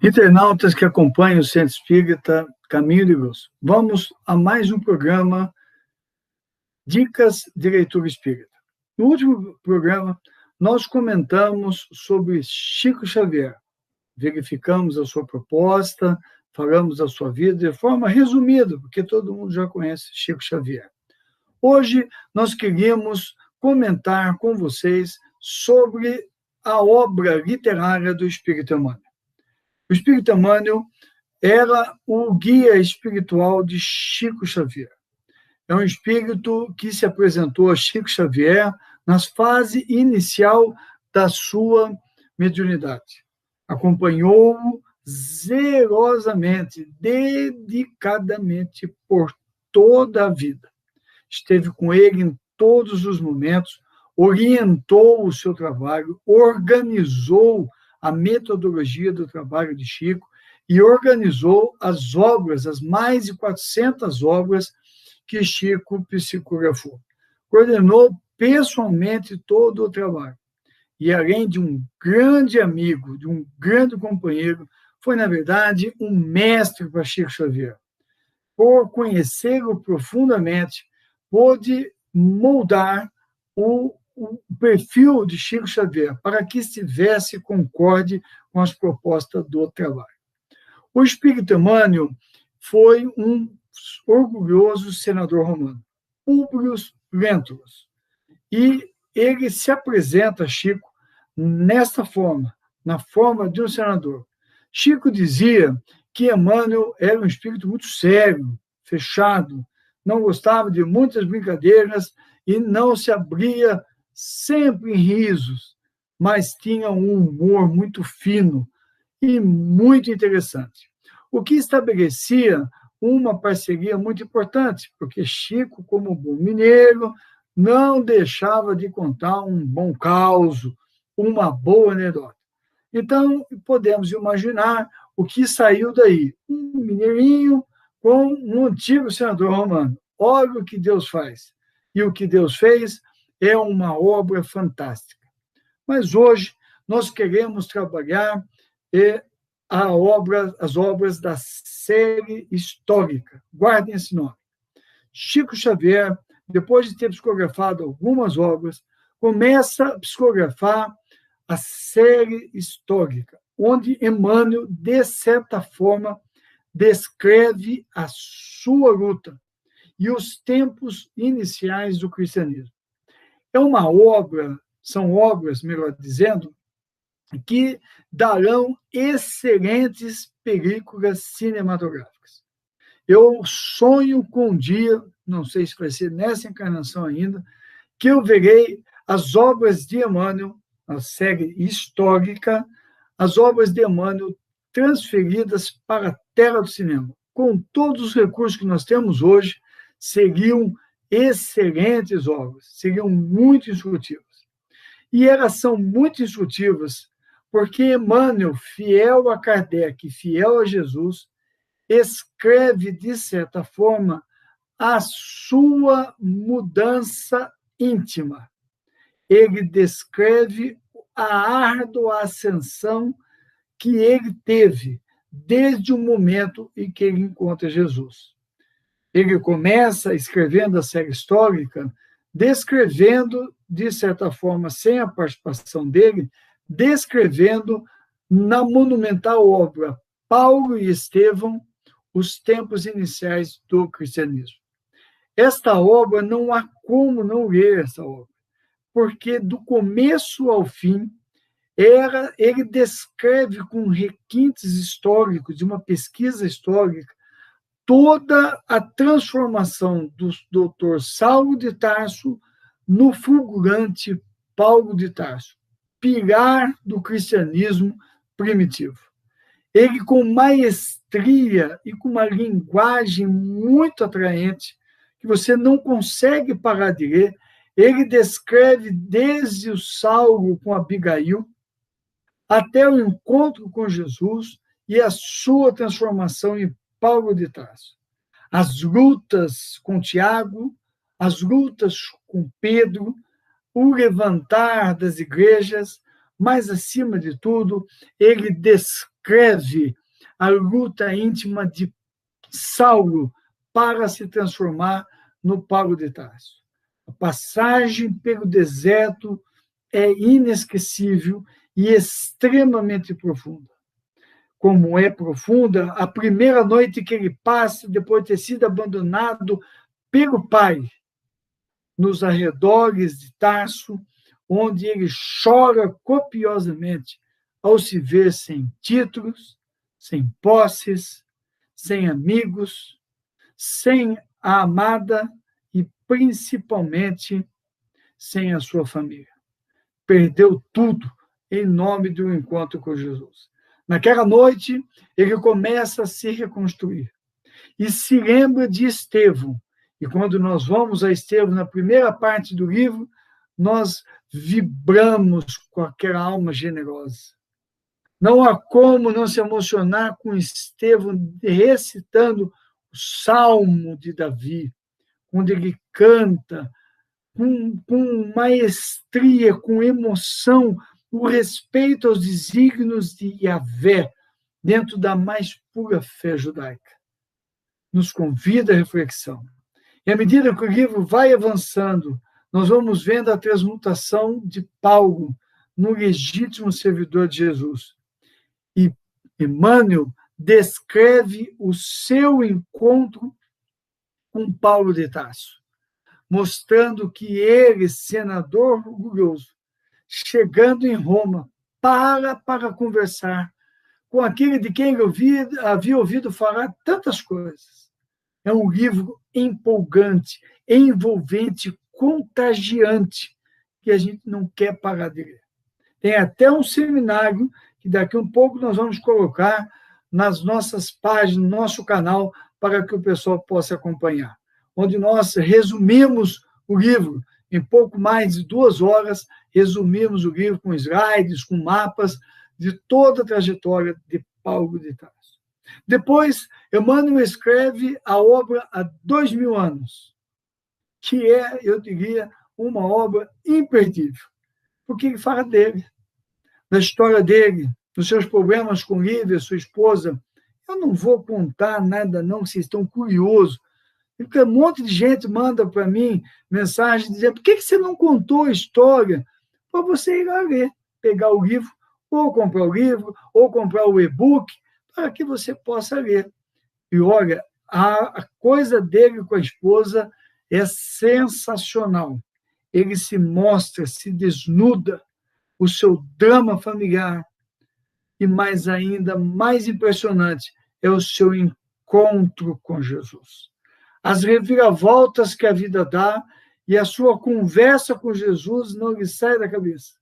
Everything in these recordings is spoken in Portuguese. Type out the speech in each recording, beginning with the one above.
Internautas que acompanham o Centro Espírita Caminho de Luz, vamos a mais um programa Dicas de Leitura Espírita. No último programa, nós comentamos sobre Chico Xavier, verificamos a sua proposta, falamos da sua vida de forma resumida, porque todo mundo já conhece Chico Xavier. Hoje, nós queríamos comentar com vocês sobre a obra literária do Espírito Emmanuel. O Espírito Emmanuel era o guia espiritual de Chico Xavier. É um espírito que se apresentou a Chico Xavier na fase inicial da sua mediunidade. Acompanhou-o zelosamente, dedicadamente por toda a vida. Esteve com ele em todos os momentos, orientou o seu trabalho, organizou a metodologia do trabalho de Chico e organizou as obras, as mais de 400 obras que Chico psicografou. Coordenou pessoalmente todo o trabalho. E, além de um grande amigo, de um grande companheiro, foi, na verdade, um mestre para Chico Xavier. Por conhecê-lo profundamente, pôde moldar o perfil de Chico Xavier para que estivesse concorde com as propostas do trabalho. O Espírito Emmanuel foi um orgulhoso senador romano, Públio Lentulus, e ele se apresenta a Chico nesta forma, na forma de um senador. Chico dizia que Emmanuel era um espírito muito sério, fechado, não gostava de muitas brincadeiras e não se abria sempre em risos, mas tinha um humor muito fino e muito interessante. O que estabelecia uma parceria muito importante, porque Chico, como bom mineiro, não deixava de contar um bom causo, uma boa anedota. Então, podemos imaginar o que saiu daí. Um mineirinho com um antigo senador romano. Olha o que Deus faz. E o que Deus fez é uma obra fantástica. Mas hoje nós queremos trabalhar as obras da série histórica. Guardem esse nome. Chico Xavier, depois de ter psicografado algumas obras, começa a psicografar a série histórica, onde Emmanuel, de certa forma, descreve a sua luta e os tempos iniciais do cristianismo. É uma obra, são obras, melhor dizendo, que darão excelentes películas cinematográficas. Eu sonho com um dia, não sei se vai ser nessa encarnação ainda, que eu verei as obras de Emmanuel, a série histórica, as obras de Emmanuel transferidas para a tela do cinema. Com todos os recursos que nós temos hoje, seriam excelentes obras, seriam muito instrutivas. E elas são muito instrutivas porque Emmanuel, fiel a Kardec, fiel a Jesus, escreve, de certa forma, a sua mudança íntima. Ele descreve a árdua ascensão que ele teve desde o momento em que ele encontra Jesus. Ele começa escrevendo a série histórica, descrevendo, de certa forma, sem a participação dele, descrevendo na monumental obra Paulo e Estevão, os tempos iniciais do cristianismo. Esta obra, não há como não ler essa obra, porque do começo ao fim, ele descreve com requintes históricos, de uma pesquisa histórica, toda a transformação do doutor Saulo de Tarso no fulgurante Paulo de Tarso, pilar do cristianismo primitivo. Ele, com maestria e com uma linguagem muito atraente, que você não consegue parar de ler, ele descreve desde o Saulo com Abigail até o encontro com Jesus e a sua transformação em Paulo de Tarso. As lutas com Tiago, as lutas com Pedro, o levantar das igrejas, mas, acima de tudo, ele descreve a luta íntima de Saulo para se transformar no Paulo de Tarso. A passagem pelo deserto é inesquecível e extremamente profunda. Como é profunda a primeira noite que ele passa depois de ter sido abandonado pelo pai nos arredores de Tarso, onde ele chora copiosamente ao se ver sem títulos, sem posses, sem amigos, sem a amada e, principalmente, sem a sua família. Perdeu tudo em nome do encontro com Jesus. Naquela noite, ele começa a se reconstruir e se lembra de Estevão. E quando nós vamos a Estevão, na primeira parte do livro, nós vibramos com aquela alma generosa. Não há como não se emocionar com Estevão recitando o Salmo de Davi, onde ele canta com maestria, com emoção, o respeito aos desígnios de Yahvé, dentro da mais pura fé judaica. Nos convida à reflexão. E à medida que o livro vai avançando, nós vamos vendo a transmutação de Paulo no legítimo servidor de Jesus. E Emmanuel descreve o seu encontro com Paulo de Tarso, mostrando que ele, senador orgulhoso, chegando em Roma, para conversar com aquele de quem ele havia ouvido falar tantas coisas. É um livro empolgante, envolvente, contagiante, que a gente não quer parar de ler. Tem até um seminário que daqui a um pouco nós vamos colocar nas nossas páginas, no nosso canal, para que o pessoal possa acompanhar, onde nós resumimos o livro em pouco mais de 2 horas, resumimos o livro com slides, com mapas de toda a trajetória de Paulo de Tarso. Depois, Emmanuel escreve a obra há 2000 anos, que é, eu diria, uma obra imperdível, porque ele fala dele, da história dele, dos seus problemas com Lívia, sua esposa. Eu não vou contar nada, não, vocês estão curiosos, porque um monte de gente manda para mim mensagem dizendo: por que você não contou a história? Para você ir lá ler, pegar o livro, ou comprar o livro, ou comprar o e-book, para que você possa ler. E olha, a coisa dele com a esposa é sensacional. Ele se mostra, se desnuda, o seu drama familiar. E mais ainda, mais impressionante, é o seu encontro com Jesus. As reviravoltas que a vida dá e a sua conversa com Jesus não lhe sai da cabeça.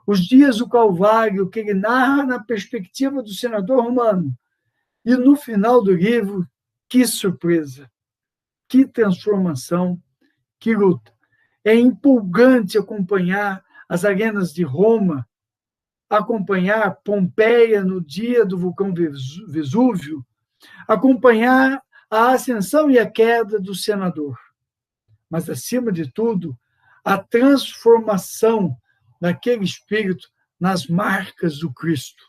Os dias do Calvário, que ele narra na perspectiva do senador romano. E no final do livro, que surpresa, que transformação, que luta. É empolgante acompanhar as arenas de Roma, acompanhar Pompeia no dia do vulcão Vesúvio, acompanhar a ascensão e a queda do senador. Mas, acima de tudo, a transformação daquele espírito nas marcas do Cristo.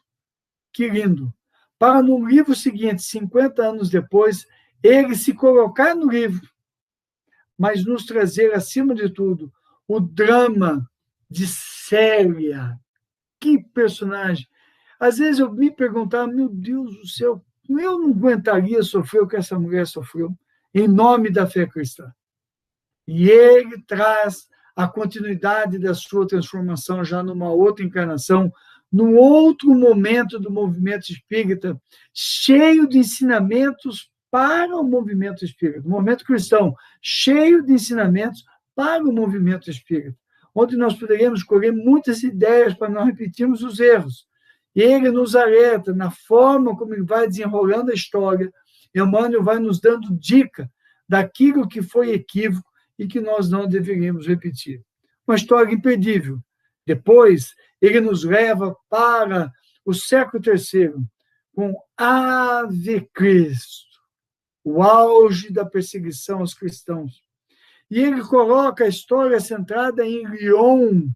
Que lindo! Para no livro seguinte, 50 anos depois, ele se colocar no livro, mas nos trazer, acima de tudo, o drama de Célia. Que personagem! Às vezes eu me perguntava: meu Deus do céu, eu não aguentaria sofrer o que essa mulher sofreu, em nome da fé cristã. E ele traz a continuidade da sua transformação já numa outra encarnação, num outro momento do movimento espírita, cheio de ensinamentos para o movimento espírita, o movimento cristão, cheio de ensinamentos para o movimento espírita, onde nós poderíamos colher muitas ideias para não repetirmos os erros. E ele nos alerta na forma como ele vai desenrolando a história. Emmanuel vai nos dando dica daquilo que foi equívoco e que nós não deveríamos repetir. Uma história imperdível. Depois, ele nos leva para o século III, com Ave Cristo, o auge da perseguição aos cristãos. E ele coloca a história centrada em Lyon,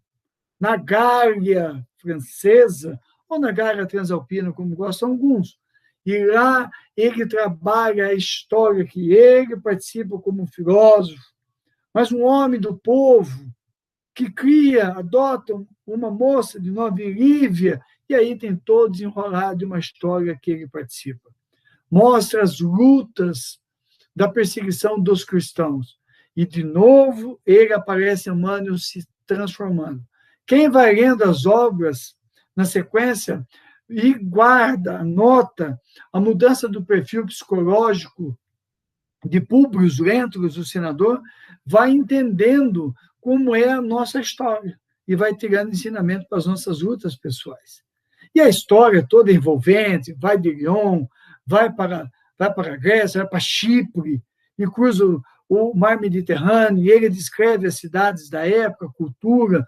na Gália francesa, ou na Gália transalpina, como gostam alguns. E lá ele trabalha a história que ele participa como filósofo, mas um homem do povo que cria, adota uma moça de nome Lívia, e aí tem todo desenrolar de uma história que ele participa. Mostra as lutas da perseguição dos cristãos. E, de novo, ele aparece Emmanuel se transformando. Quem vai lendo as obras na sequência e guarda, anota a mudança do perfil psicológico de Públio Lentulus, o senador, vai entendendo como é a nossa história e vai tirando ensinamento para as nossas lutas pessoais. E a história toda envolvente, vai de Lyon, vai para a Grécia, vai para Chipre, e cruza o mar Mediterrâneo, e ele descreve as cidades da época, a cultura.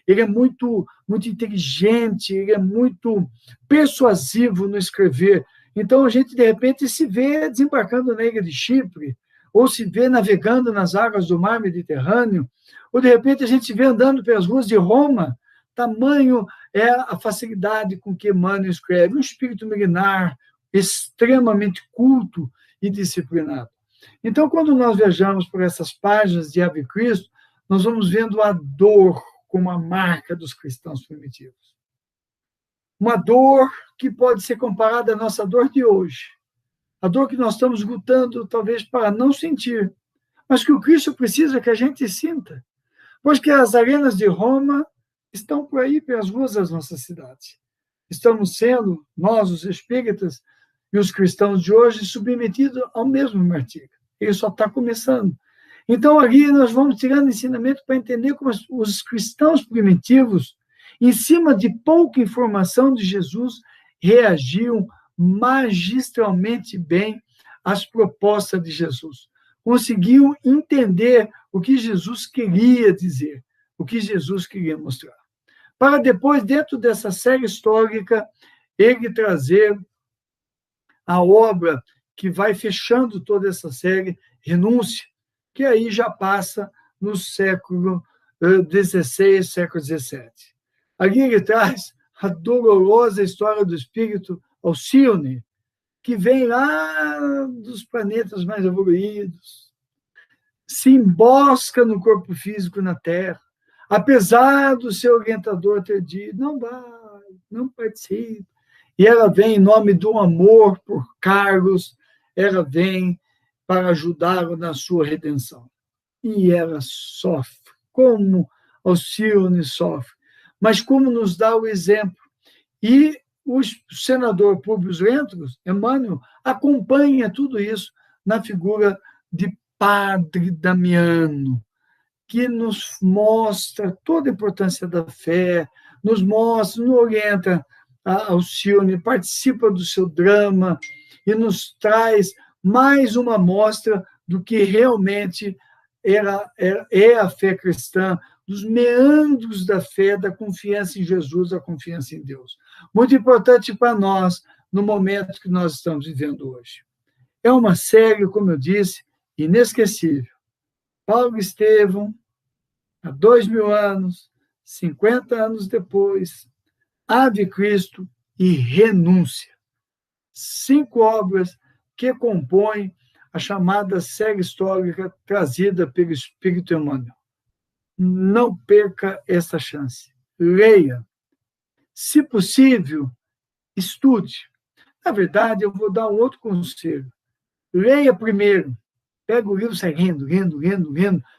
Ele é muito, muito inteligente, ele é muito persuasivo no escrever. Então, a gente, de repente, se vê desembarcando na ilha de Chipre, ou se vê navegando nas águas do mar Mediterrâneo, ou, de repente, a gente se vê andando pelas ruas de Roma. Tamanho é a facilidade com que Emmanuel escreve. Um espírito milenar, extremamente culto e disciplinado. Então, quando nós viajamos por essas páginas de Ave Cristo, nós vamos vendo a dor como a marca dos cristãos primitivos. Uma dor que pode ser comparada à nossa dor de hoje. A dor que nós estamos lutando, talvez, para não sentir, mas que o Cristo precisa que a gente sinta. Pois que as arenas de Roma estão por aí, pelas ruas das nossas cidades. Estamos sendo, nós, os espíritas e os cristãos de hoje, submetidos ao mesmo martírio. Ele só está começando. Então, ali nós vamos tirando ensinamento para entender como os cristãos primitivos, em cima de pouca informação de Jesus, reagiam magistralmente bem às propostas de Jesus. Conseguiam entender o que Jesus queria dizer, o que Jesus queria mostrar. Para depois, dentro dessa série histórica, ele trazer a obra que vai fechando toda essa série, Renúncia, que aí já passa no século XVI, século XVII. Aqui ele traz a dolorosa história do espírito Alcione, que vem lá dos planetas mais evoluídos, se embosca no corpo físico na Terra, apesar do seu orientador ter dito, não vai, não participe. E ela vem em nome do amor por Carlos, ela vem para ajudá-lo na sua redenção. E ela sofre, como Alcione sofre, mas como nos dá o exemplo. E o senador Públio Lentulus, Emmanuel, acompanha tudo isso na figura de Padre Damiano, que nos mostra toda a importância da fé, nos mostra, nos orienta a Alcione, participa do seu drama e nos traz mais uma mostra do que realmente é a fé cristã, dos meandros da fé, da confiança em Jesus, da confiança em Deus. Muito importante para nós no momento que nós estamos vivendo hoje. É uma série, como eu disse, inesquecível. Paulo Estevão, há 2000 anos, 50 anos depois, Ave Cristo e Renúncia. 5 obras que compõem a chamada série histórica trazida pelo Espírito Emmanuel. Não perca essa chance. Leia. Se possível, estude. Na verdade, eu vou dar um outro conselho. Leia primeiro. Pega o livro e sai lendo,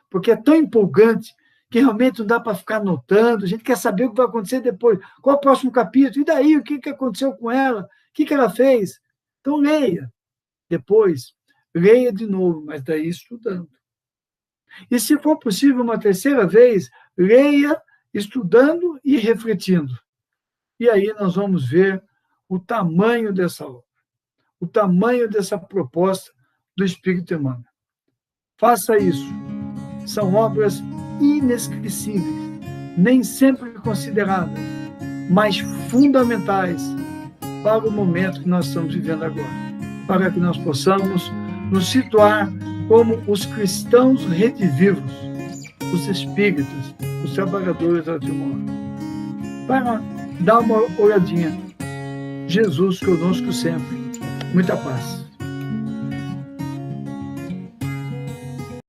porque é tão empolgante que realmente não dá para ficar anotando. A gente quer saber o que vai acontecer depois. Qual é o próximo capítulo? E daí, o que aconteceu com ela? O que ela fez? Então, leia. Depois, leia de novo, mas daí estudando. E, se for possível, uma terceira vez, leia estudando e refletindo. E aí nós vamos ver o tamanho dessa obra, o tamanho dessa proposta do Espírito Emmanuel. Faça isso. São obras inesquecíveis, nem sempre consideradas, mas fundamentais para o momento que nós estamos vivendo agora, para que nós possamos nos situar como os cristãos redivivos, os espíritas, os trabalhadores da última hora. Para dar uma olhadinha. Jesus conosco sempre. Muita paz.